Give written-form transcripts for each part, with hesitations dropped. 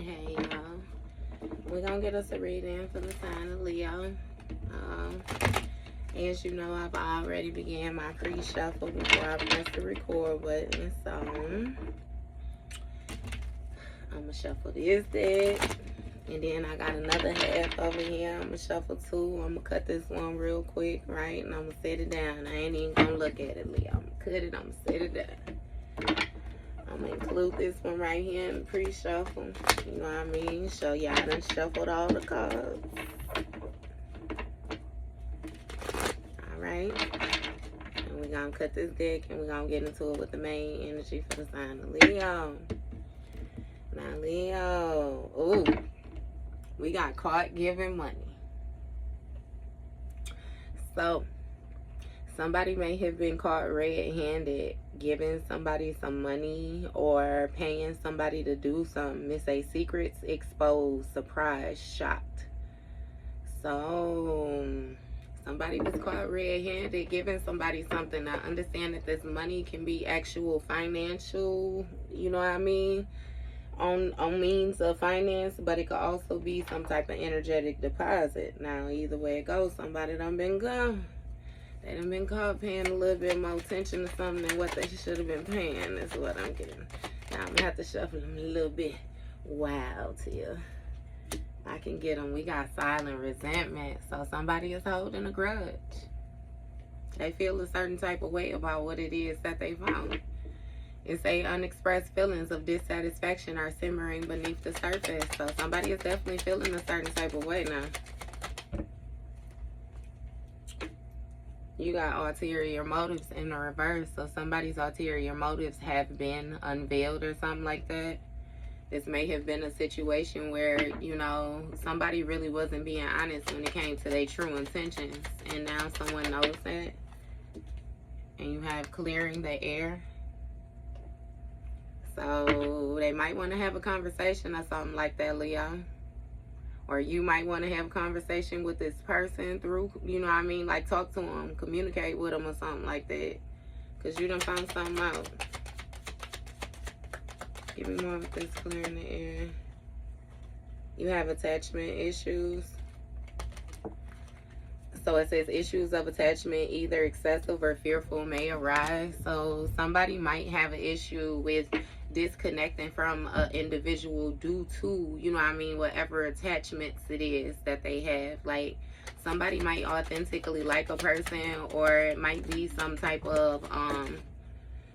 Hey y'all, we're gonna get us a reading for the sign of Leo. Um, as you know, I've already began my pre-shuffle before I press the record button, so I'm gonna shuffle this deck, and then I got another half over here. I'm gonna shuffle two. I'm gonna cut this one real quick, right? And I'm gonna set it down. I ain't even gonna look at it, Leo. I'm gonna cut it. I'm gonna set it down. I'm gonna include this one right here in the pre-shuffle. You know what I mean? Show y'all I done shuffled all the cards. Alright. And we're gonna cut this deck and we're gonna get into it with the main energy for the sign of Leo. Now, Leo. Ooh. We got caught giving money. So, somebody may have been caught red-handed giving somebody some money or paying somebody to do something. It's a secrets exposed, surprise, shocked. So somebody was caught red-handed giving somebody something. I understand that this money can be actual financial, you know what I mean, on means of finance, but it could also be some type of energetic deposit. Now, either way it goes, somebody done been gone. They done been caught paying a little bit more attention to something than what they should have been paying. That's what I'm getting. Now, I'm going to have to shuffle them a little bit wild here. I can get them. We got silent resentment. So, somebody is holding a grudge. They feel a certain type of way about what it is that they found. It's a unexpressed feelings of dissatisfaction are simmering beneath the surface. So, somebody is definitely feeling a certain type of way now. You got ulterior motives in the reverse. So somebody's ulterior motives have been unveiled or something like that. This may have been a situation where, you know, somebody really wasn't being honest when it came to their true intentions. And now someone knows that. And you have clearing the air. So they might want to have a conversation or something like that, Leo. Or you might want to have a conversation with this person through, you know what I mean? Like, talk to them, communicate with them or something like that. Because you done found something out. Give me more with this clearing the air. You have attachment issues. So it says issues of attachment, either excessive or fearful, may arise. So somebody might have an issue with disconnecting from an individual due to, you know what I mean, whatever attachments it is that they have. Like, somebody might authentically like a person, or it might be some type of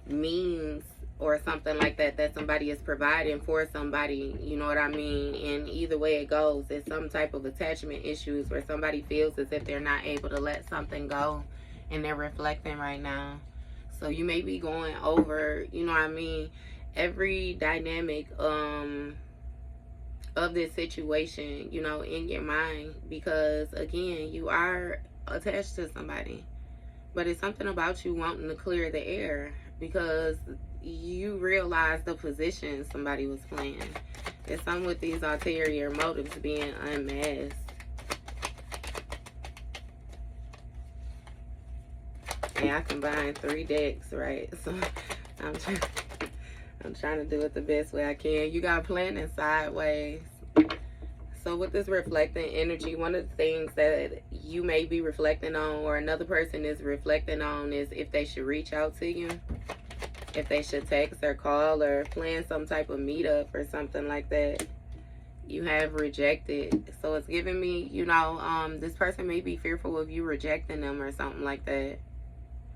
means or something like that that somebody is providing for somebody, you know what I mean? And either way it goes, it's some type of attachment issues where somebody feels as if they're not able to let something go, and they're reflecting right now. So you may be going over, you know what I mean, every dynamic of this situation, you know, in your mind, because again, you are attached to somebody, but it's something about you wanting to clear the air because you realize the position somebody was playing. It's something with these ulterior motives being unmasked. And I combined 3 decks, right? So I'm trying to do it the best way I can. You got planning sideways. So with this reflecting energy, one of the things that you may be reflecting on, or another person is reflecting on, is if they should reach out to you, if they should text or call or plan some type of meetup or something like that. You have rejected. So it's giving me, you know, this person may be fearful of you rejecting them or something like that.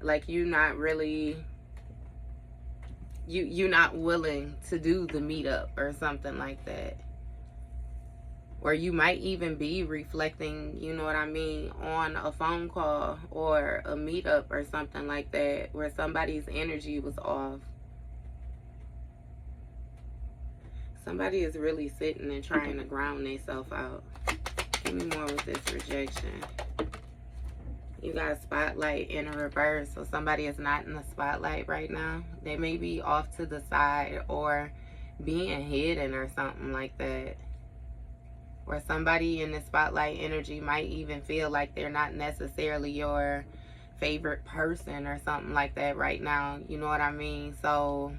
Like, you not really, you're not willing to do the meetup or something like that. Or you might even be reflecting, you know what I mean, on a phone call or a meetup or something like that where somebody's energy was off. Somebody is really sitting and trying to ground themselves out. Give me more with this rejection. You got spotlight in a reverse, so somebody is not in the spotlight right now. They may be off to the side or being hidden or something like that. Or somebody in the spotlight energy might even feel like they're not necessarily your favorite person or something like that right now. You know what I mean? So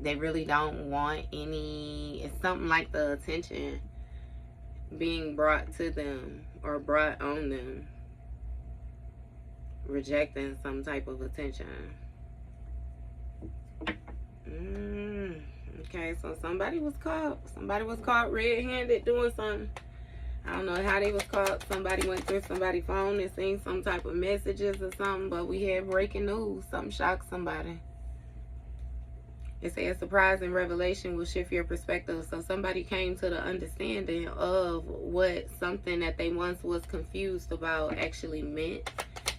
They really don't want any, it's something like the attention being brought to them or brought on them. Rejecting some type of attention. Okay, so somebody was caught red-handed doing something. I don't know how they was caught. Somebody went through somebody's phone and seen some type of messages or something, but we had breaking news. Something shocked somebody. It says surprise and revelation will shift your perspective. So somebody came to the understanding of what something that they once was confused about actually meant.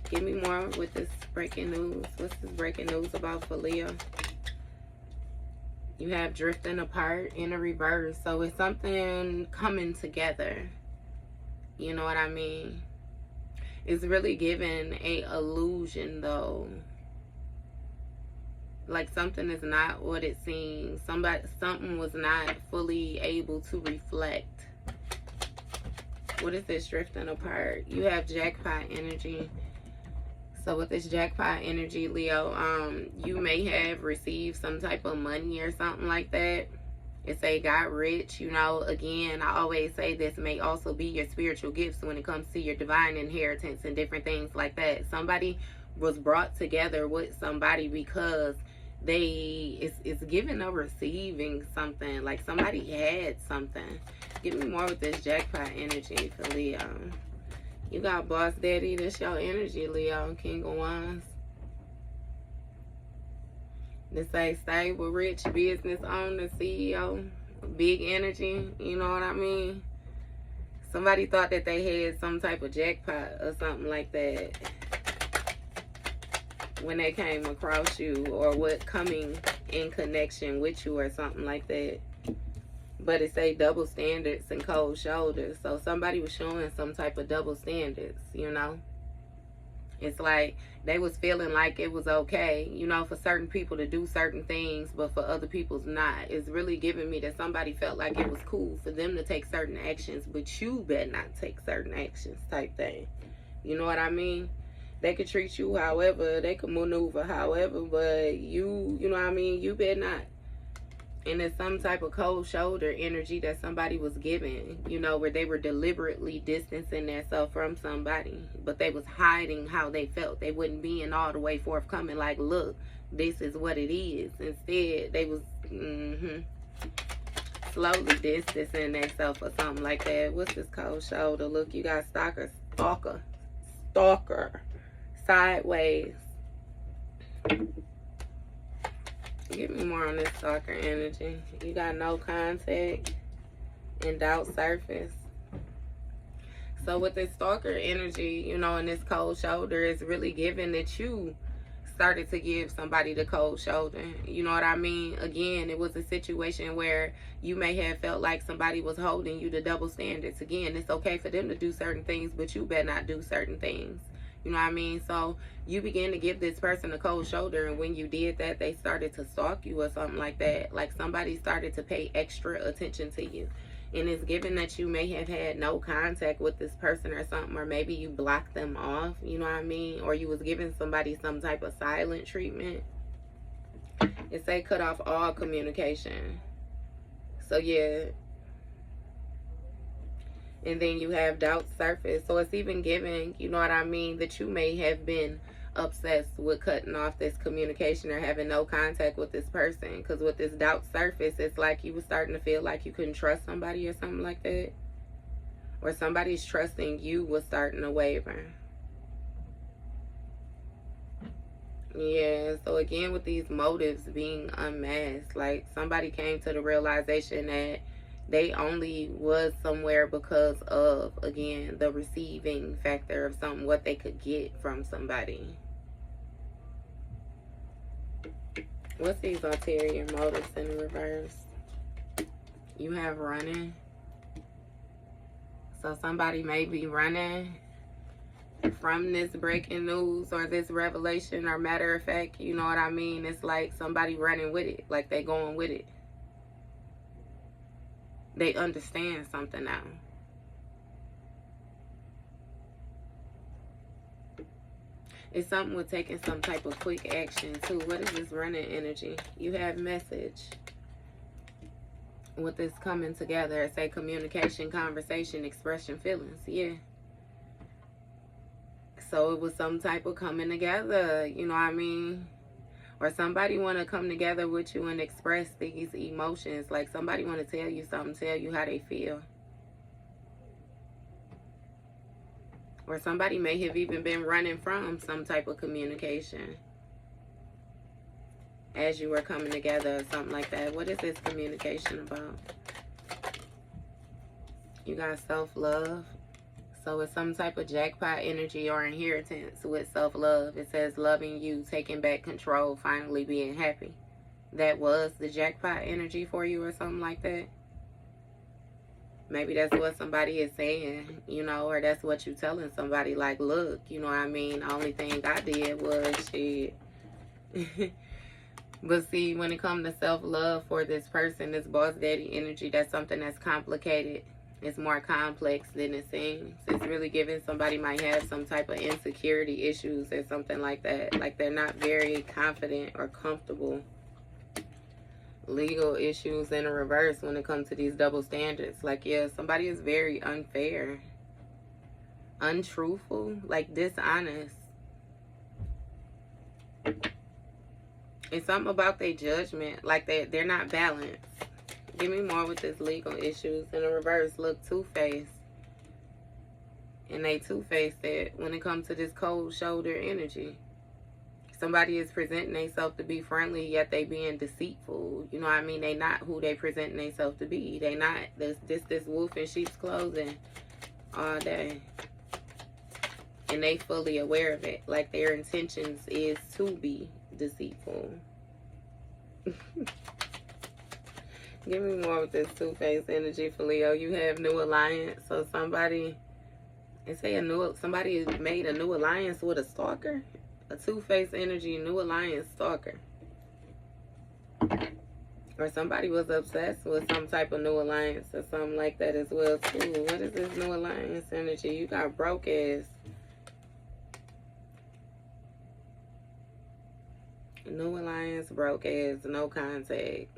Give me more with this breaking news. What's this breaking news about for Leo? You have drifting apart in a reverse. So it's something coming together. You know what I mean? It's really giving a illusion though. Like something is not what it seems. Something was not fully able to reflect. What is this drifting apart? You have jackpot energy. So with this jackpot energy, Leo, you may have received some type of money or something like that. It say got rich. You know, again, I always say this may also be your spiritual gifts when it comes to your divine inheritance and different things like that. Somebody was brought together with somebody because it's giving or receiving something. Like somebody had something. Give me more with this jackpot energy for Leo. You got boss daddy. That's your energy, Leo. King of Wands. This say stable, rich business owner, CEO. Big energy. You know what I mean? Somebody thought that they had some type of jackpot or something like that when they came across you, or what coming in connection with you or something like that. But it say double standards and cold shoulders. So somebody was showing some type of double standards, you know. It's like they was feeling like it was okay, you know, for certain people to do certain things, but for other people's not. It's really giving me that somebody felt like it was cool for them to take certain actions, but you better not take certain actions type thing. You know what I mean? They could treat you however, they could maneuver however, but you know what I mean? You better not. And it's some type of cold shoulder energy that somebody was giving, you know, where they were deliberately distancing themselves from somebody, but they was hiding how they felt. They wouldn't be in all the way forthcoming, like, look, this is what it is. Instead, they was slowly distancing themselves or something like that. What's this cold shoulder? Look, you got stalker, sideways. Give me more on this stalker energy. You got no contact and doubt surface. So with this stalker energy, you know, and this cold shoulder, is really giving that you started to give somebody the cold shoulder. You know what I mean? Again, it was a situation where you may have felt like somebody was holding you to double standards. Again, it's okay for them to do certain things, but you better not do certain things. You know what I mean? So you began to give this person a cold shoulder, and when you did that, they started to stalk you or something like that. Like somebody started to pay extra attention to you. And it's given that you may have had no contact with this person or something, or maybe you blocked them off, you know what I mean? Or you was giving somebody some type of silent treatment. It say cut off all communication. So yeah. And then you have doubt surface. So it's even giving, you know what I mean, that you may have been obsessed with cutting off this communication or having no contact with this person. Because with this doubt surface, it's like you were starting to feel like you couldn't trust somebody or something like that. Or somebody's trusting you was starting to waver. Yeah, so again, with these motives being unmasked, like somebody came to the realization that they only was somewhere because of, again, the receiving factor of something, what they could get from somebody. What's these ulterior motives in reverse? You have running. So somebody may be running from this breaking news or this revelation, or matter of fact, you know what I mean? It's like somebody running with it, like they going with it. They understand something now. It's something with taking some type of quick action too. What is this running energy? You have message. With this coming together, say communication, conversation, expression, feelings. Yeah. So it was some type of coming together, you know what I mean? Or somebody want to come together with you and express these emotions. Like somebody want to tell you something, tell you how they feel. Or somebody may have even been running from some type of communication as you were coming together or something like that. What is this communication about? You got self-love. So it's some type of jackpot energy or inheritance with self-love. It says loving you, taking back control, finally being happy. That was the jackpot energy for you or something like that. Maybe that's what somebody is saying, you know, or that's what you telling somebody, like, look, you know what I mean? The only thing I did was shit. But see, when it comes to self-love for this person, this boss daddy energy, that's something that's complicated. It's more complex than it seems. It's really giving somebody might have some type of insecurity issues or something like that. Like they're not very confident or comfortable. Legal issues in a reverse when it comes to these double standards. Like, yeah, somebody is very unfair, untruthful, like dishonest. It's something about their judgment, like they're not balanced. Give me more with this legal issues in a reverse. Look, two-faced. And they two-faced that when it comes to this cold shoulder energy. Somebody is presenting themselves to be friendly, yet they being deceitful. You know what I mean? They not who they presenting themselves to be. They not this wolf in sheep's clothing all day. And they fully aware of it. Like their intentions is to be deceitful. Give me more with this two-faced energy for Leo. You have new alliance. So somebody, they say somebody has made a new alliance with a stalker. A two-faced energy, new alliance, stalker. Or somebody was obsessed with some type of new alliance or something like that as well too. What is this new alliance energy? You got broke ass. New alliance, broke ass, no contact.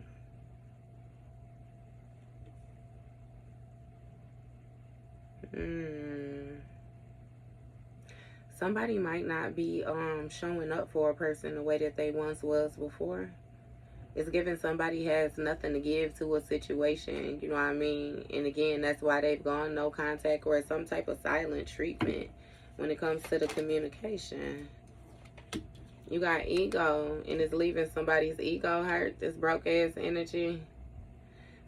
Somebody might not be showing up for a person the way that they once was before. It's giving somebody has nothing to give to a situation, you know what I mean? And again, that's why they've gone no contact or some type of silent treatment when it comes to the communication. You got ego, and it's leaving somebody's ego hurt, this broke ass energy.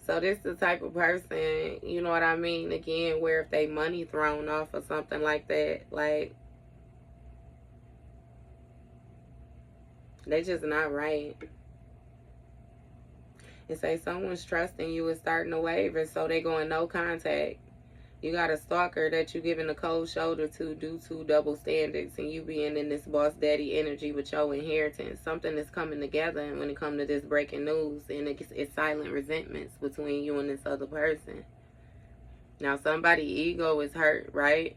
So this is the type of person, you know what I mean? Again, where if they money thrown off or something like that, like, they just not right. And say someone's trusting you is starting to waver, so they going no contact. You got a stalker that you giving a cold shoulder to due to double standards, and you being in this boss daddy energy with your inheritance. Something is coming together, and when it comes to this breaking news, and it's silent resentments between you and this other person. Now somebody's ego is hurt, right?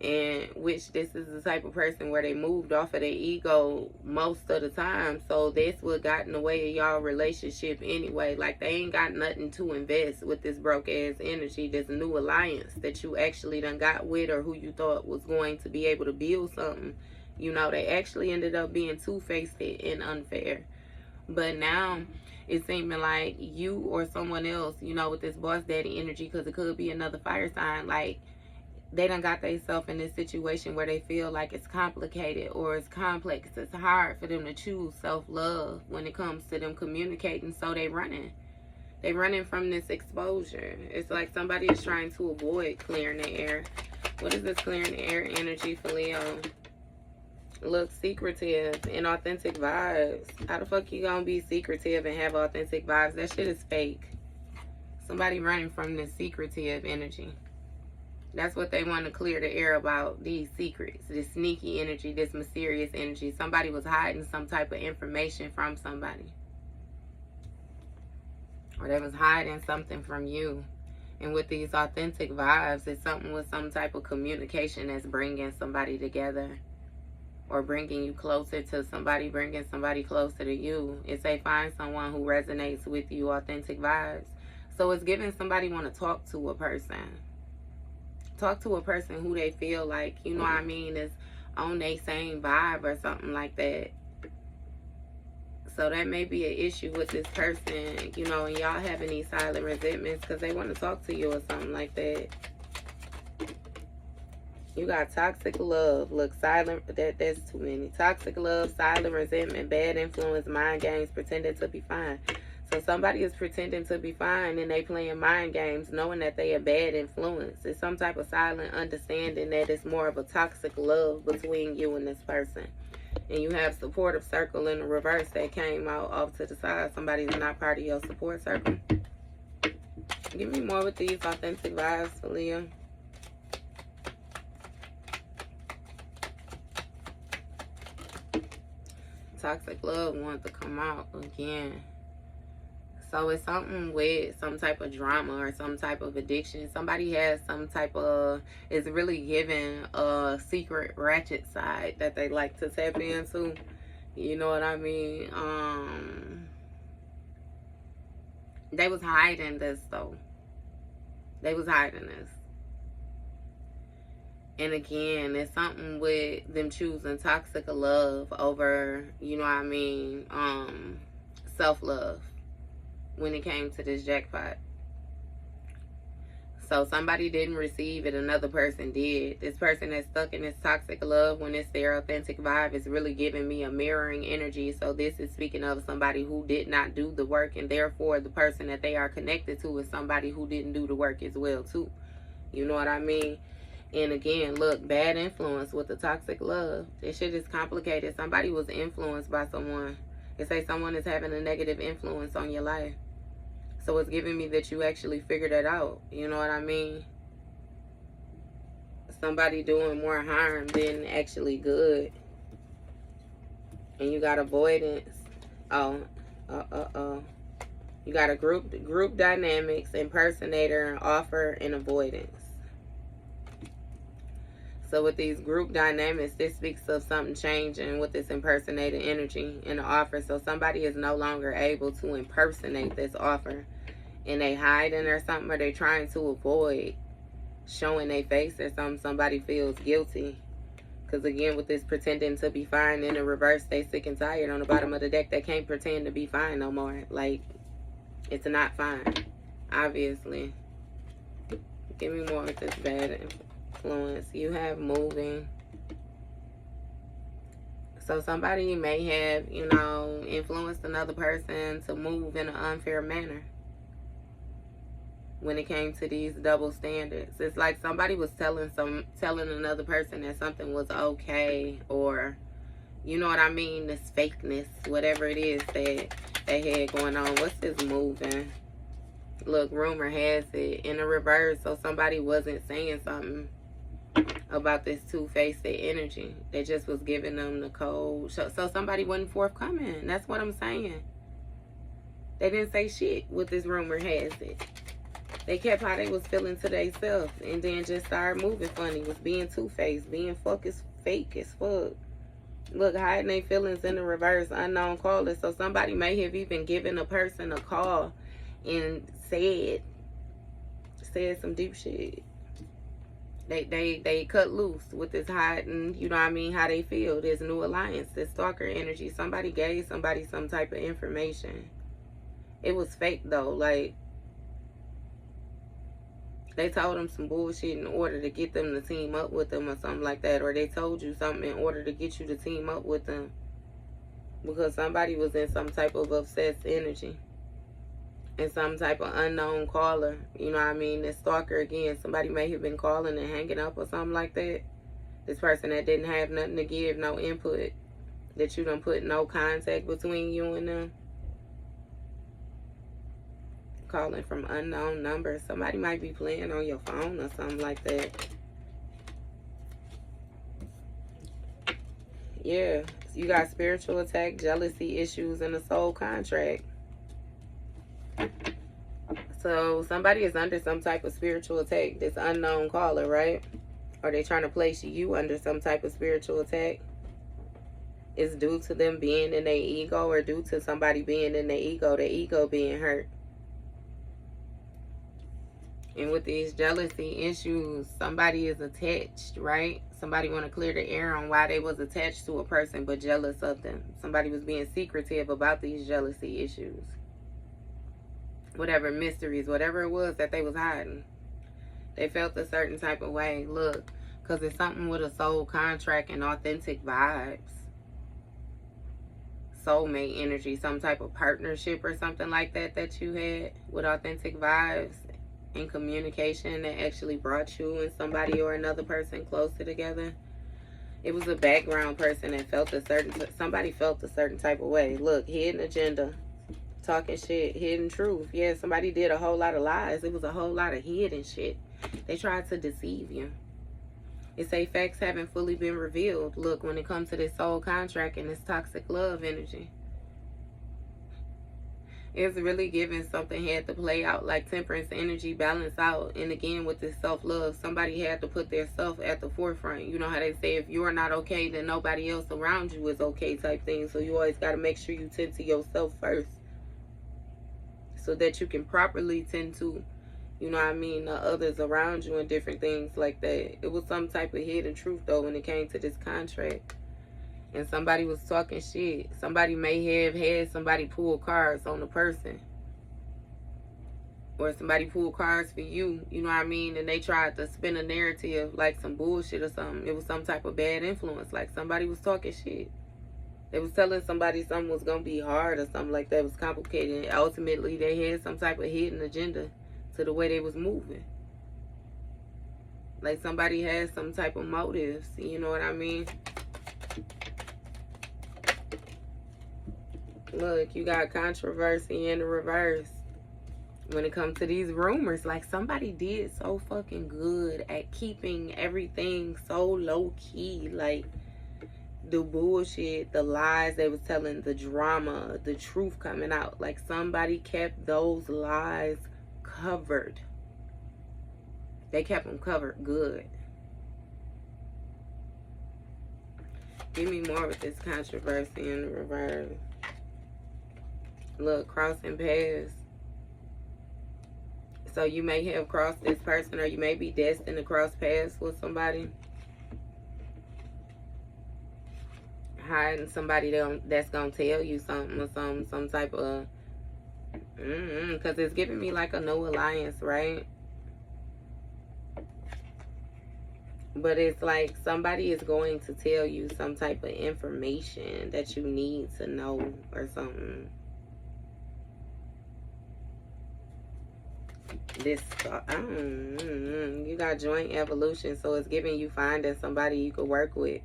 And which this is the type of person where they moved off of their ego most of the time. So that's what got in the way of y'all relationship anyway. Like they ain't got nothing to invest with this broke ass energy, this new alliance that you actually done got with, or who you thought was going to be able to build something. You know, they actually ended up being two-faced and unfair. But now it's seeming like you or someone else, you know, with this boss daddy energy, because it could be another fire sign, like they done got themselves in this situation where they feel like it's complicated or it's complex. It's hard for them to choose self-love when it comes to them communicating. So they running. They running from this exposure. It's like somebody is trying to avoid clearing the air. What is this clearing the air energy for Leo? Look, secretive and authentic vibes. How the fuck you gonna be secretive and have authentic vibes? That shit is fake. Somebody running from this secretive energy. That's what they want to clear the air about, these secrets, this sneaky energy, this mysterious energy. Somebody was hiding some type of information from somebody. Or they was hiding something from you. And with these authentic vibes, it's something with some type of communication that's bringing somebody together. or bringing you closer to somebody, bringing somebody closer to you. It's a find someone who resonates with you, authentic vibes. So it's giving somebody want to talk to a person. Talk to a person who they feel like, you know what I mean, is on their same vibe or something like that. So that may be an issue with this person, you know, and y'all having these silent resentments because they want to talk to you or something like that. You got toxic love. Look, silent, that's too many. Toxic love, silent resentment, bad influence, mind games, pretending to be fine. So somebody is pretending to be fine and they playing mind games knowing that they a bad influence. It's some type of silent understanding that it's more of a toxic love between you and this person. And you have supportive circle in the reverse that came out off to the side. Somebody's not part of your support circle. Give me more with these authentic vibes for Leo. Toxic love wants to come out again. So it's something with some type of drama or some type of addiction. Somebody has some type of, is really giving a secret ratchet side that they like to tap into. You know what I mean? They was hiding this though. They was hiding this. And again, it's something with them choosing toxic love over, you know what I mean, self-love. When it came to this jackpot. So somebody didn't receive it, another person did. This person that's stuck in this toxic love when it's their authentic vibe is really giving me a mirroring energy. So this is speaking of somebody who did not do the work, and therefore the person that they are connected to is somebody who didn't do the work as well too. You know what I mean? And again, look, bad influence with the toxic love. This shit is complicated. Somebody was influenced by someone. They say someone is having a negative influence on your life. So it's giving me that you actually figured it out. You know what I mean? Somebody doing more harm than actually good. And you got avoidance. You got a group dynamics, impersonator, offer, and avoidance. So with these group dynamics, this speaks of something changing with this impersonated energy in the offer. So somebody is no longer able to impersonate this offer. And they hiding or something, or they trying to avoid showing their face or something. Somebody feels guilty. Because again, with this pretending to be fine in the reverse, they sick and tired on the bottom of the deck. They can't pretend to be fine no more. Like, it's not fine. Obviously. Give me more with this bad influence. You have moving. So somebody may have, you know, influenced another person to move in an unfair manner. When it came to these double standards, it's like somebody was telling another person that something was okay, or you know what I mean, this fakeness, whatever it is that they had going on. What's this moving? Look, rumor has it in the reverse. So somebody wasn't saying something about this two-faced energy. They just was giving them the code. So somebody wasn't forthcoming. That's what I'm saying. They didn't say shit with this rumor has it. They kept how they was feeling to themselves and then just started moving funny. Was being two-faced, being fake as fuck. Look, hiding their feelings in the reverse, unknown caller. So somebody may have even given a person a call and said some deep shit. They cut loose with this hiding, you know what I mean, how they feel. This new alliance, this stalker energy. Somebody gave somebody some type of information. It was fake though, like they told them some bullshit in order to get them to team up with them or something like that. Or they told you something in order to get you to team up with them. Because somebody was in some type of obsessed energy. And some type of unknown caller. You know what I mean? This stalker again. Somebody may have been calling and hanging up or something like that. This person that didn't have nothing to give, no input. That you done put no contact between you and them. Calling from unknown numbers. Somebody might be playing on your phone or something like that. Yeah. You got spiritual attack, jealousy issues, and a soul contract. So somebody is under some type of spiritual attack. This unknown caller, right? Or they trying to place you under some type of spiritual attack. is due to them being in their ego, or due to somebody being in their ego, the ego being hurt. And with these jealousy issues, somebody is attached, right? Somebody want to clear the air on why they was attached to a person but jealous of them. Somebody was being secretive about these jealousy issues. Whatever mysteries, whatever it was that they was hiding. They felt a certain type of way. Look, because it's something with a soul contract and authentic vibes. Soulmate energy, some type of partnership or something like that that you had with authentic vibes and communication that actually brought you and somebody or another person closer together. It was a background person that felt somebody felt a certain type of way. Look, hidden agenda, talking shit, hidden truth. Yeah, somebody did a whole lot of lies. It was a whole lot of hidden shit. They tried to deceive you. It say facts haven't fully been revealed. Look, when it comes to this soul contract and this toxic love energy, it's really giving something had to play out, like temperance energy, balance out. And again, with this self-love, somebody had to put their self at the forefront. You know how they say, if you're not okay, then nobody else around you is okay type thing. So you always got to make sure you tend to yourself first, so that you can properly tend to, you know what I mean, the others around you and different things like that. It was some type of hidden truth, though, when it came to this contract. And somebody was talking shit. Somebody may have had somebody pull cards on the person. Or somebody pulled cards for you, you know what I mean? And they tried to spin a narrative like some bullshit or something. It was some type of bad influence. Like somebody was talking shit. They was telling somebody something was going to be hard or something like that. It was complicated. And ultimately, they had some type of hidden agenda to the way they was moving. Like somebody has some type of motives, you know what I mean? Look, you got controversy in the reverse. When it comes to these rumors, like somebody did so fucking good at keeping everything so low key. Like the bullshit, the lies they was telling, the drama, the truth coming out. Like somebody kept those lies covered. They kept them covered good. Give me more with this controversy in the reverse. Look, crossing paths. So you may have crossed this person, or you may be destined to cross paths with somebody. Hiding somebody that's going to tell you something or some type of... Because it's giving me like a no alliance, right? But it's like somebody is going to tell you some type of information that you need to know or something. This, you got joint evolution, so it's giving you finding somebody you could work with.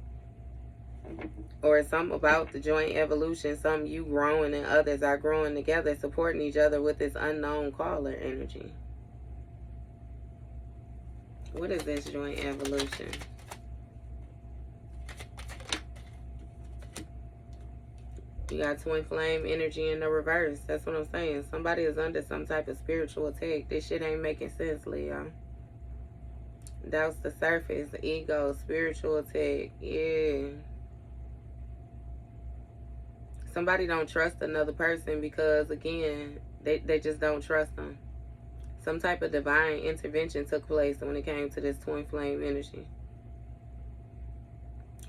Or something about the joint evolution, something you growing and others are growing together, supporting each other with this unknown caller energy. What is this joint evolution? You got twin flame energy in the reverse. That's what I'm saying. Somebody is under some type of spiritual attack. This shit ain't making sense, Leo. That's the surface. Ego, spiritual attack. Yeah. Somebody don't trust another person because, again, they just don't trust them. Some type of divine intervention took place when it came to this twin flame energy.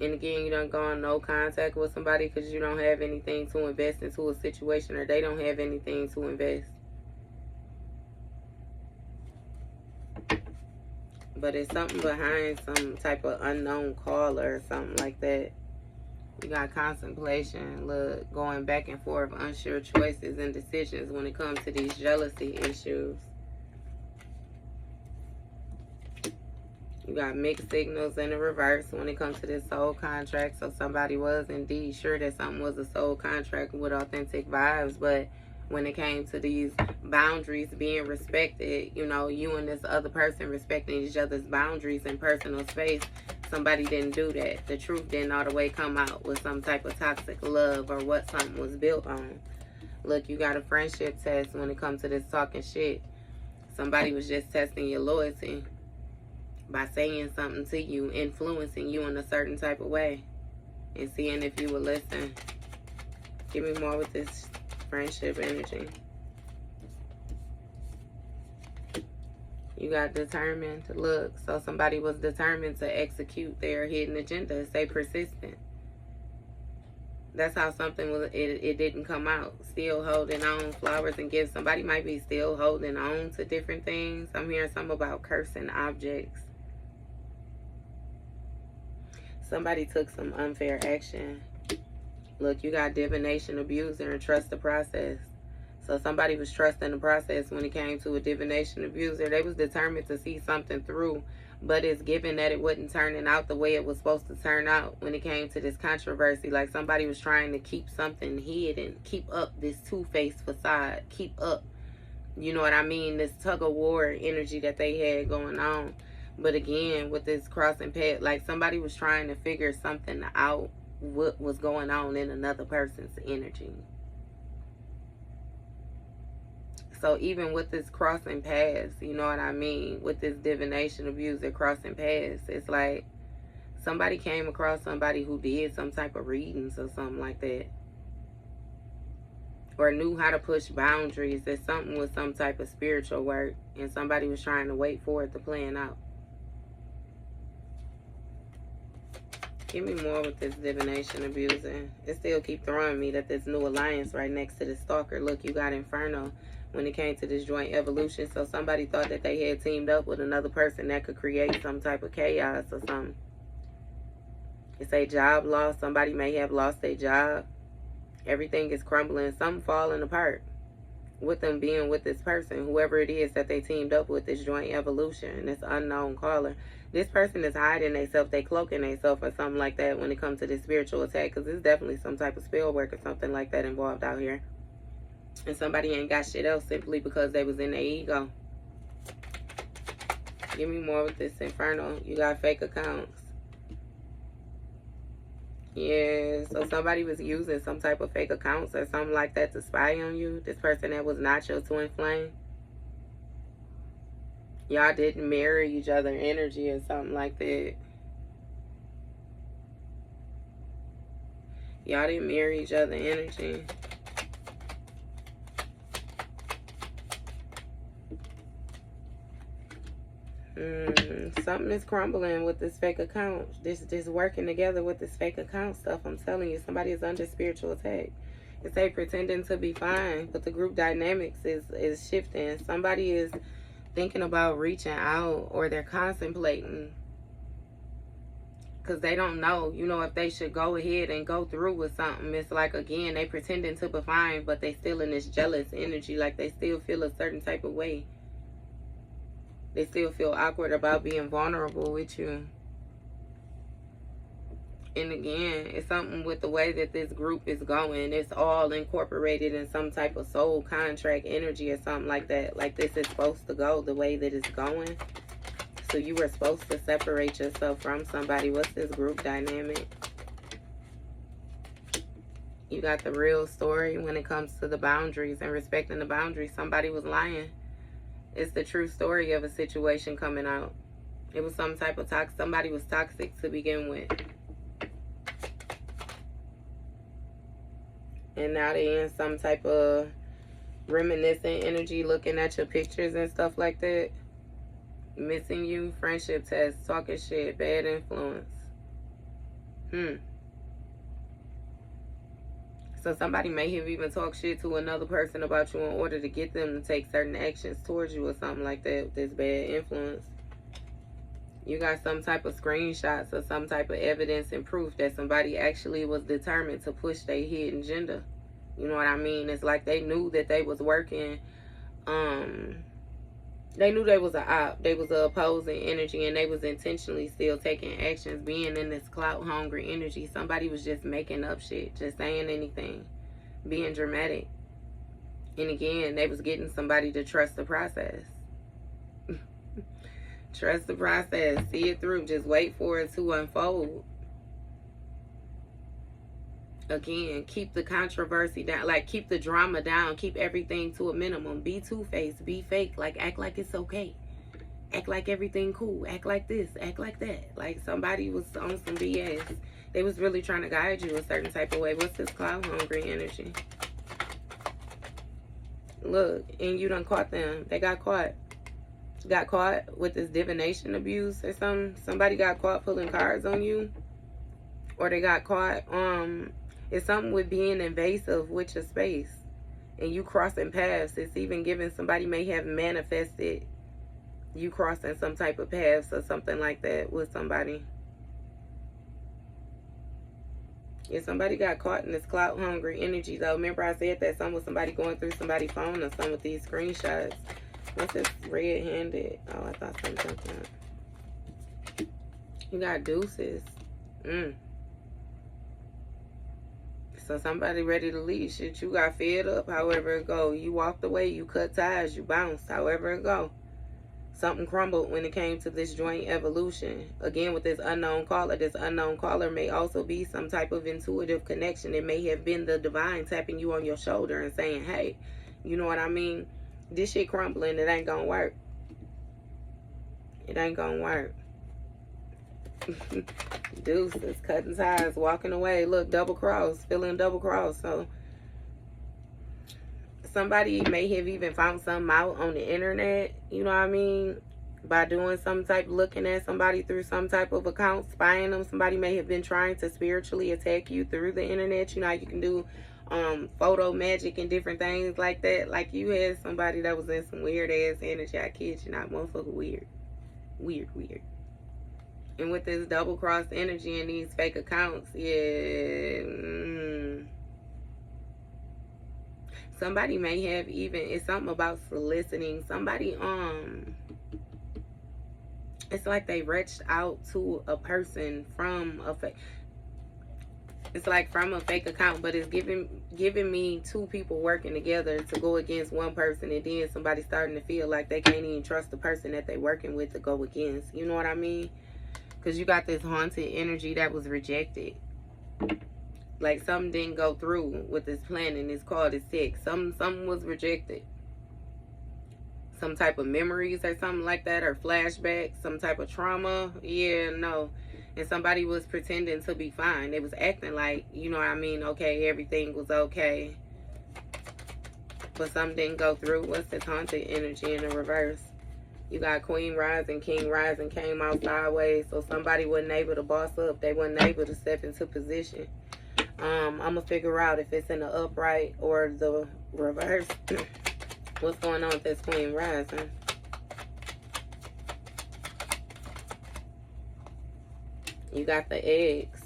And again, you don't go on no contact with somebody because you don't have anything to invest into a situation, or they don't have anything to invest. But it's something behind some type of unknown caller or something like that. You got contemplation, look, going back and forth, unsure choices and decisions when it comes to these jealousy issues. You got mixed signals in the reverse when it comes to this soul contract. So somebody was indeed sure that something was a soul contract with authentic vibes. But when it came to these boundaries being respected, you know, you and this other person respecting each other's boundaries and personal space, somebody didn't do that. The truth didn't all the way come out with some type of toxic love or what something was built on. Look, you got a friendship test when it comes to this talking shit. Somebody was just testing your loyalty by saying something to you, influencing you in a certain type of way. and seeing if you will listen. Give me more with this friendship energy. You got determined. Look, so somebody was determined to execute their hidden agenda. Stay persistent. That's how something was. It didn't come out. Still holding on. Flowers and gifts. Somebody might be still holding on to different things. I'm hearing something about cursing objects. Somebody took some unfair action. Look, you got divination, abuser, and trust the process. So somebody was trusting the process when it came to a divination abuser. They was determined to see something through, but it's given that it wasn't turning out the way it was supposed to turn out when it came to this controversy. Like somebody was trying to keep something hidden, keep up this two-faced facade, keep up, you know what I mean, this tug-of-war energy that they had going on. But again, with this crossing path, like somebody was trying to figure something out, what was going on in another person's energy. So even with this crossing paths, you know what I mean, with this divination abuser crossing paths, it's like somebody came across somebody who did some type of readings or something like that, or knew how to push boundaries. There's something with some type of spiritual work, and somebody was trying to wait for it to plan out. Give me more with this divination abuser. It still keep throwing me that this new alliance right next to the stalker. Look, you got Inferno when it came to this joint evolution. So somebody thought that they had teamed up with another person that could create some type of chaos or something. It's a job loss. Somebody may have lost their job. Everything is crumbling. Something falling apart with them being with this person. Whoever it is that they teamed up with, this joint evolution, this unknown caller. This person is hiding themselves. They cloaking themselves or something like that when it comes to this spiritual attack. Because there's definitely some type of spell work or something like that involved out here. And somebody ain't got shit else simply because they was in their ego. Give me more with this Inferno. You got fake accounts. Yeah, so somebody was using some type of fake accounts or something like that to spy on you. This person that was not your twin flame. Y'all didn't mirror each other energy or something like that. Y'all didn't mirror each other energy. Something is crumbling with this fake account. This working together with this fake account stuff. I'm telling you, somebody is under spiritual attack. It's they pretending to be fine, but the group dynamics is shifting. Somebody is thinking about reaching out, or they're contemplating because they don't know, you know, if they should go ahead and go through with something. It's like, again, they pretending to be fine, but they still in this jealous energy. Like they still feel a certain type of way. They still feel awkward about being vulnerable with you. And again, it's something with the way that this group is going. It's all incorporated in some type of soul contract energy or something like that. Like this is supposed to go the way that it's going. So you were supposed to separate yourself from somebody. What's this group dynamic? You got the real story when it comes to the boundaries and respecting the boundaries. Somebody was lying. It's the true story of a situation coming out. It was some type of toxic. Somebody was toxic to begin with. And now they in some type of reminiscent energy, looking at your pictures and stuff like that. Missing you, friendship test, talking shit, bad influence. So somebody may have even talked shit to another person about you in order to get them to take certain actions towards you or something like that with this bad influence. You got some type of screenshots or some type of evidence and proof that somebody actually was determined to push their hidden agenda. You know what I mean? It's like they knew that they was working. They knew they was a op. They was a opposing energy, and they was intentionally still taking actions, being in this clout-hungry energy. Somebody was just making up shit, just saying anything, being dramatic. And again, they was getting somebody to trust the process. Trust the process. See it through. Just wait for it to unfold. Again, keep the controversy down. Like, keep the drama down. Keep everything to a minimum. Be two-faced. Be fake. Like, act like it's okay. Act like everything cool. Act like this. Act like that. Like, somebody was on some BS. They was really trying to guide you a certain type of way. What's this cloud hungry energy? Look, and you done caught them. They got caught. Got caught with this divination abuse or something. Somebody got caught pulling cards on you. Or they got caught. It's something with being invasive with your space. And you crossing paths. It's even giving somebody may have manifested you crossing some type of paths or something like that with somebody. Yeah, somebody got caught in this clout hungry energy though. Remember I said that some was somebody going through somebody's phone or some with these screenshots. What's this red-handed? Oh, I thought something. You got deuces. So somebody ready to leave. Shit, you got fed up, however it go. You walked away, you cut ties, you bounced, however it go. Something crumbled when it came to this joint evolution. Again, with this unknown caller may also be some type of intuitive connection. It may have been the divine tapping you on your shoulder and saying, hey, you know what I mean? This shit crumbling, it ain't gonna work. It ain't gonna work. Deuces, cutting ties, walking away. Look, double cross, feeling double cross. So somebody may have even found something out on the internet, you know what I mean, by doing some type, looking at somebody through some type of account, spying them. Somebody may have been trying to spiritually attack you through the internet. You know how you can do photo magic and different things like that. Like you had somebody that was in some weird ass energy. I kid you not, motherfucker, weird. And with this double cross energy and these fake accounts, yeah, somebody may have even, it's something about soliciting somebody. It's like they reached out to a person from a fake. It's like from a fake account, but it's giving me two people working together to go against one person, and then somebody starting to feel like they can't even trust the person that they're working with to go against. You know what I mean? Because you got this haunted energy that was rejected. Like something didn't go through with this plan, and it's called a sick. Something was rejected. Some type of memories or something like that, or flashbacks, some type of trauma. Yeah, no. And somebody was pretending to be fine. They was acting like, you know what I mean, okay, everything was okay. But something didn't go through. What's this haunted energy in the reverse? You got Queen Rising, King Rising came out sideways. So somebody wasn't able to boss up. They wasn't able to step into position. I'm going to figure out if it's in the upright or the reverse. What's going on with this Queen Rising? You got the eggs.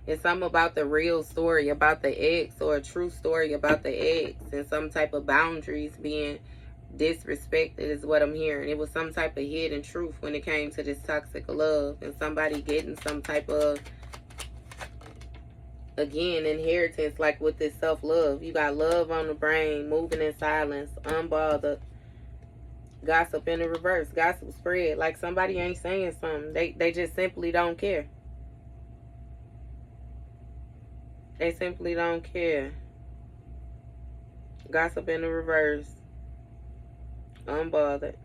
It's something about the real story about the eggs, or a true story about the eggs, and some type of boundaries being disrespected is what I'm hearing. It was some type of hidden truth when it came to this toxic love, and somebody getting some type of, again, inheritance, like with this self-love. You got love on the brain, moving in silence, unbothered. Gossip in the reverse. Gossip spread. Like somebody ain't saying something. They just simply don't care. They simply don't care. Gossip in the reverse. Unbothered.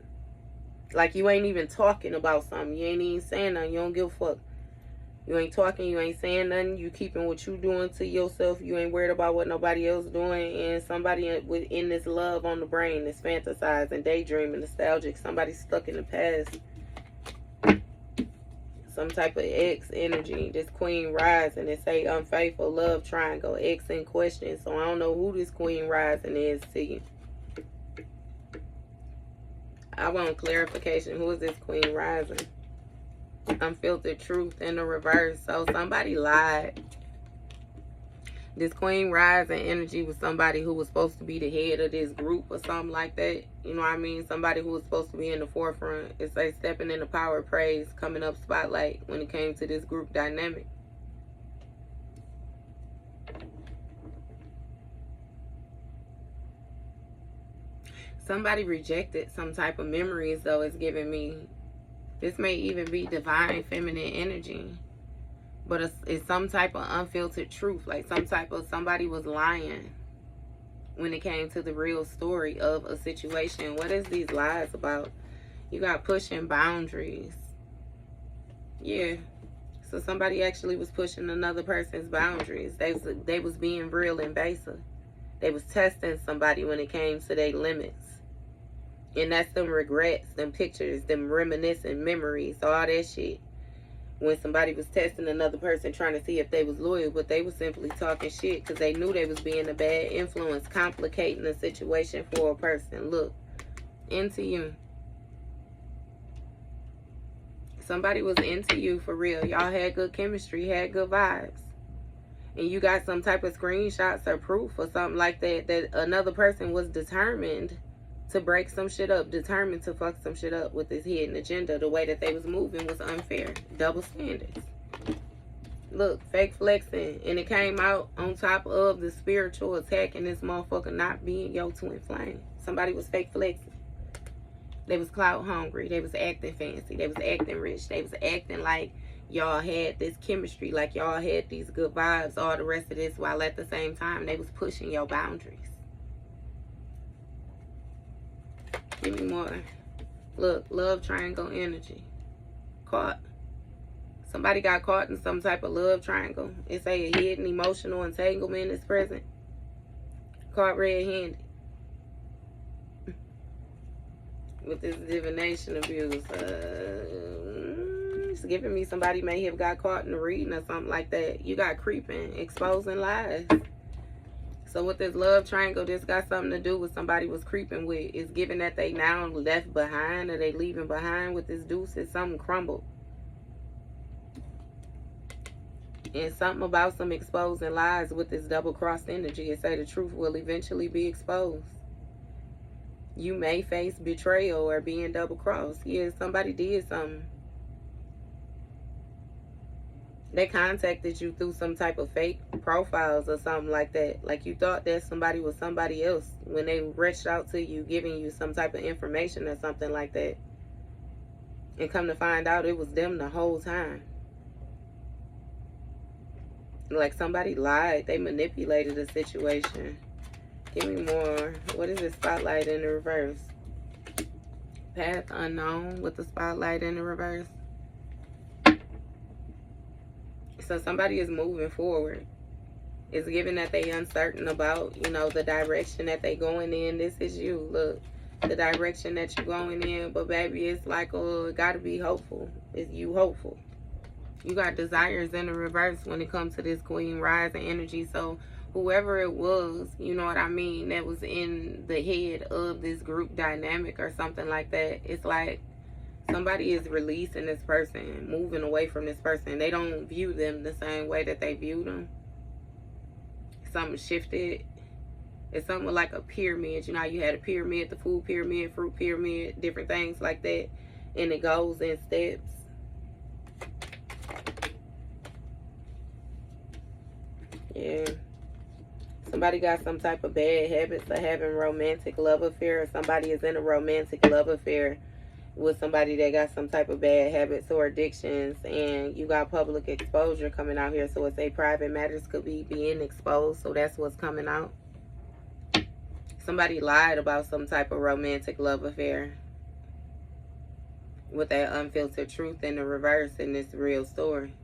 Like you ain't even talking about something. You ain't even saying nothing. You don't give a fuck. You ain't talking, you ain't saying nothing. You keeping what you doing to yourself. You ain't worried about what nobody else doing. And somebody in this love on the brain, this fantasizing, daydreaming, nostalgic. Somebody stuck in the past. Some type of ex energy. This Queen Rising. It say unfaithful love triangle. Ex in question. So I don't know who this Queen Rising is to you. I want clarification. Who is this Queen Rising? Unfiltered truth in the reverse. So somebody lied. This Queen Rising energy was somebody who was supposed to be the head of this group or something like that. You know what I mean? Somebody who was supposed to be in the forefront. It's like stepping in the power of praise, coming up spotlight when it came to this group dynamic. Somebody rejected some type of memories, though, it's giving me. This may even be divine feminine energy. But it's some type of unfiltered truth. Like some type of somebody was lying when it came to the real story of a situation. What is these lies about? You got pushing boundaries. Yeah. So somebody actually was pushing another person's boundaries. They was being real invasive. They was testing somebody when it came to their limits. And that's them regrets, them pictures, them reminiscing memories, all that shit. When somebody was testing another person trying to see if they was loyal, but they was simply talking shit because they knew they was being a bad influence, complicating the situation for a person. Look, into you. Somebody was into you for real. Y'all had good chemistry, had good vibes. And you got some type of screenshots or proof or something like that, that another person was determined to break some shit up, determined to fuck some shit up with this hidden agenda. The way that they was moving was unfair. Double standards. Look, fake flexing. And it came out on top of the spiritual attack and this motherfucker not being your twin flame. Somebody was fake flexing. They was clout hungry. They was acting fancy. They was acting rich. They was acting like y'all had this chemistry, like y'all had these good vibes, all the rest of this, while at the same time they was pushing your boundaries. Give me more. Look, love triangle energy. Caught. Somebody got caught in some type of love triangle. It's a hidden emotional entanglement is present. Caught red-handed. With this divination abuse. It's giving me somebody may have got caught in the reading or something like that. You got creeping, exposing lies. So with this love triangle, this got something to do with somebody was creeping with. It's given that they now left behind or they leaving behind with this deuce. It's something crumbled. And something about some exposing lies with this double-crossed energy. It say the truth will eventually be exposed. You may face betrayal or being double-crossed. Yeah, somebody did something. They contacted you through some type of fake profiles or something like that. Like you thought that somebody was somebody else when they reached out to you, giving you some type of information or something like that. And come to find out it was them the whole time. Like somebody lied. They manipulated the situation. Give me more. What is this spotlight in the reverse? Path unknown with the spotlight in the reverse. So somebody is moving forward. It's given that they uncertain about, you know, the direction that they going in. This is you. Look, the direction that you're going in. But baby, it's like, oh, it got to be hopeful. Is you hopeful? You got desires in the reverse when it comes to this Queen Rising energy. So whoever it was, you know what I mean, that was in the head of this group dynamic or something like that. It's like somebody is releasing this person, moving away from this person. They don't view them the same way that they view them. Something shifted. It's something like a pyramid. You know how you had a pyramid, the food pyramid, fruit pyramid, different things like that. And it goes in steps. Yeah. Somebody got some type of bad habits of having romantic love affair. Or somebody is in a romantic love affair with somebody that got some type of bad habits or addictions, and you got public exposure coming out here. So it's a private matters could be being exposed. So that's what's coming out. Somebody lied about some type of romantic love affair with that unfiltered truth in the reverse in this real story.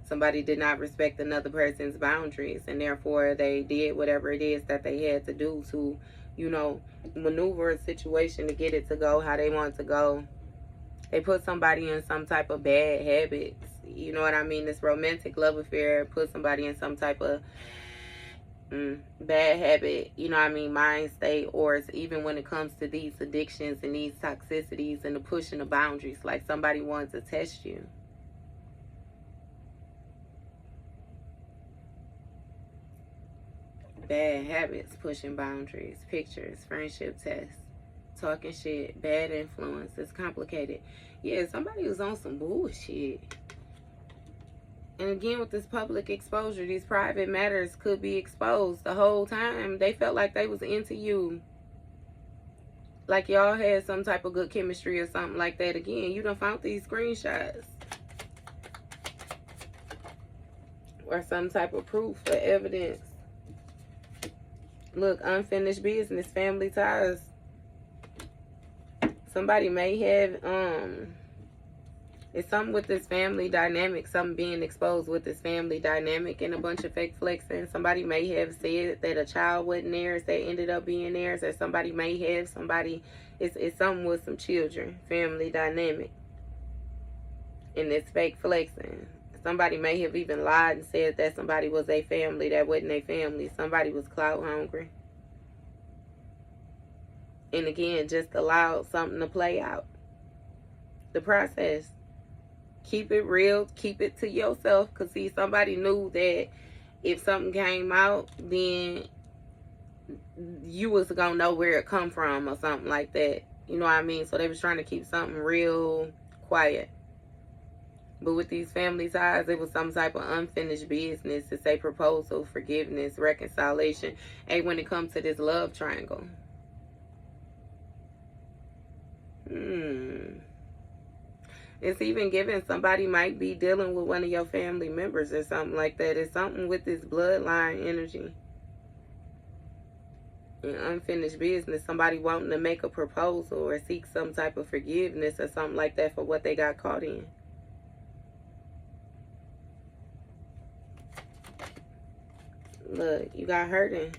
Somebody did not respect another person's boundaries, and therefore they did whatever it is that they had to do to, you know, maneuver a situation to get it to go how they want it to go. They put somebody in some type of bad habits. You know what I mean? This romantic love affair put somebody in some type of bad habit, you know what I mean, mind state, or it's even when it comes to these addictions and these toxicities and the pushing the boundaries, like somebody wants to test you. Bad habits, pushing boundaries, pictures, friendship tests, talking shit, bad influence. It's complicated. Yeah, somebody was on some bullshit. And again, with this public exposure, these private matters could be exposed. The whole time, they felt like they was into you. Like y'all had some type of good chemistry or something like that. Again, you done found these screenshots. Or some type of proof or evidence. Look, unfinished business, family ties. Somebody may have It's something with this family dynamic, something being exposed with this family dynamic and a bunch of fake flexing. Somebody may have said that a child wasn't theirs that ended up being theirs, or somebody may have it's something with some children, family dynamic. And it's fake flexing. Somebody may have even lied and said that somebody was a family that wasn't a family. Somebody was clout hungry. And again, just allowed something to play out. The process. Keep it real. Keep it to yourself. Because, see, somebody knew that if something came out, then you was going to know where it come from or something like that. You know what I mean? So they was trying to keep something real quiet. But with these family ties, it was some type of unfinished business. It's a proposal, forgiveness, reconciliation. And when it comes to this love triangle. It's even given somebody might be dealing with one of your family members or something like that. It's something with this bloodline energy. And unfinished business. Somebody wanting to make a proposal or seek some type of forgiveness or something like that for what they got caught in. Look, you got hurting.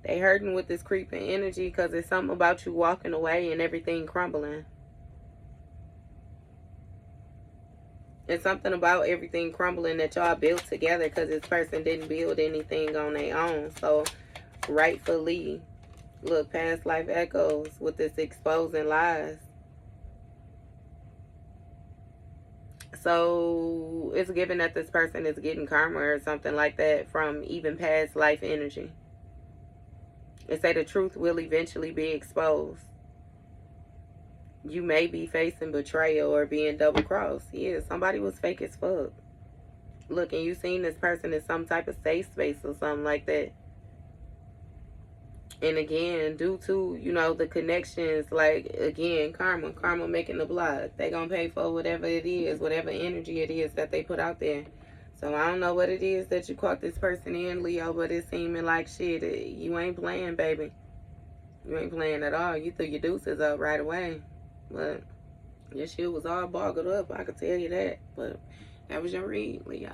They hurting with this creeping energy because it's something about you walking away and everything crumbling. It's something about everything crumbling that y'all built together because this person didn't build anything on their own. So, rightfully, look, past life echoes with this exposing lies. So, it's given that this person is getting karma or something like that from even past life energy. It say the truth will eventually be exposed. You may be facing betrayal or being double-crossed. Yeah, somebody was fake as fuck. Look, and you seen this person in some type of safe space or something like that. And again, due to, you know, the connections, like, again, karma making the blood. They gonna pay for whatever it is, whatever energy it is that they put out there. So I don't know what it is that you caught this person in, Leo, but it's seeming like shit. You ain't playing, baby. You ain't playing at all. You threw your deuces up right away. But your shit was all boggled up, I could tell you that. But that was your read, Leo.